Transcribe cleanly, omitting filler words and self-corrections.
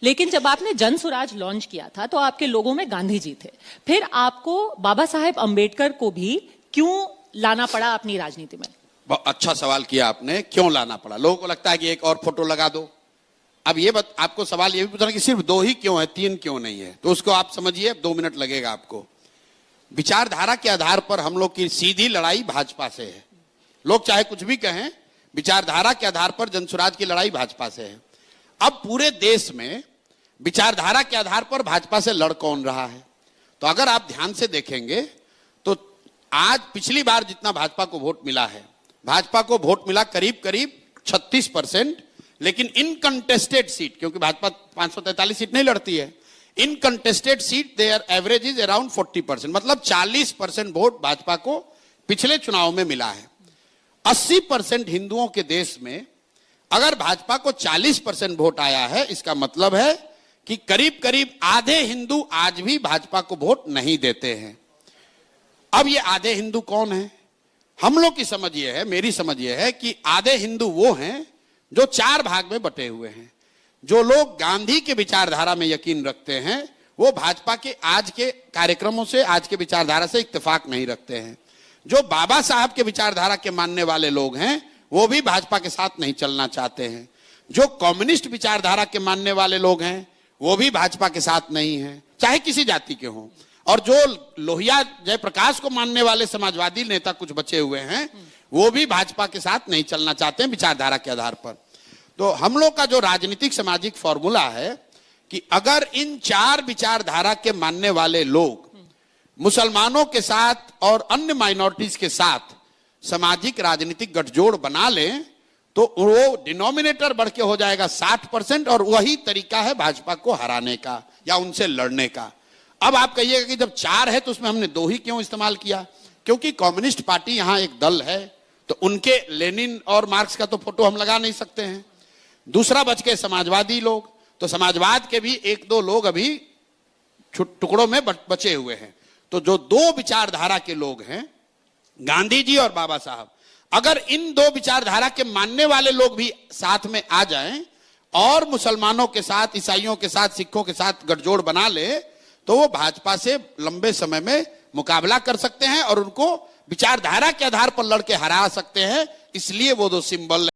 लेकिन जब आपने जन स्वराज लॉन्च किया था तो आपके लोगों में गांधी जी थे, फिर आपको बाबा साहेब अंबेडकर को भी क्यों लाना पड़ा अपनी राजनीति में? बहुत अच्छा सवाल किया आपने, क्यों लाना पड़ा। लोगों को लगता है कि एक और फोटो लगा दो। अब ये आपको सवाल ये भी पूछना कि सिर्फ 2 ही क्यों है, 3 क्यों नहीं है, तो उसको आप समझिए, 2 मिनट लगेगा आपको। विचारधारा के आधार पर हम लोग की सीधी लड़ाई भाजपा से है। लोग चाहे कुछ भी कहें, विचारधारा के आधार पर जनसुराज की लड़ाई भाजपा से है। अब पूरे देश में विचारधारा के आधार पर भाजपा से लड़ कौन रहा है? तो अगर आप ध्यान से देखेंगे तो आज पिछली बार जितना भाजपा को वोट मिला है, भाजपा को वोट मिला करीब करीब 36%, लेकिन इनकंटेस्टेड सीट, क्योंकि भाजपा 543 सीट नहीं लड़ती है, uncontested seat their average is around 40%, मतलब 40% वोट भाजपा को पिछले चुनाव में मिला है। 80% हिंदुओं के देश में अगर भाजपा को 40% वोट आया है, इसका मतलब है कि करीब करीब आधे हिंदू आज भी भाजपा को वोट नहीं देते हैं। अब ये आधे हिंदू कौन है? हम लोग की समझ ये है, मेरी समझ ये है कि आधे हिंदू वो हैं जो 4 भाग में बटे हुए हैं। जो लोग गांधी के विचारधारा में यकीन रखते हैं वो भाजपा के आज के कार्यक्रमों से, आज के विचारधारा से इत्तेफाक नहीं रखते हैं। जो बाबा साहब के विचारधारा के मानने वाले लोग हैं वो भी भाजपा के साथ नहीं चलना चाहते हैं। जो कम्युनिस्ट विचारधारा के मानने वाले लोग हैं वो भी भाजपा के साथ नहीं है, चाहे किसी जाति के हों। और जो लोहिया जयप्रकाश को मानने वाले समाजवादी नेता कुछ बचे हुए हैं वो भी भाजपा के साथ नहीं चलना चाहते हैं विचारधारा के आधार पर। तो हम लोग का जो राजनीतिक सामाजिक फॉर्मूला है कि अगर इन 4 विचारधारा के मानने वाले लोग मुसलमानों के साथ और अन्य माइनॉरिटीज के साथ सामाजिक राजनीतिक गठजोड़ बना लें तो वो डिनोमिनेटर बढ़ के हो जाएगा 60%, और वही तरीका है भाजपा को हराने का या उनसे लड़ने का। अब आप कहिएगा कि जब 4 है तो उसमें हमने 2 ही क्यों इस्तेमाल किया? क्योंकि कम्युनिस्ट पार्टी यहां एक दल है तो उनके लेनिन और मार्क्स का तो फोटो हम लगा नहीं सकते हैं। दूसरा बच के समाजवादी लोग, तो समाजवाद के भी 1-2 लोग अभी टुकड़ों में बचे हुए हैं। तो जो 2 विचारधारा के लोग हैं, गांधी जी और बाबा साहब, अगर इन 2 विचारधारा के मानने वाले लोग भी साथ में आ जाएं और मुसलमानों के साथ, ईसाइयों के साथ, सिखों के साथ गठजोड़ बना ले तो वो भाजपा से लंबे समय में मुकाबला कर सकते हैं और उनको विचारधारा के आधार पर लड़के हरा सकते हैं। इसलिए वो 2 सिंबल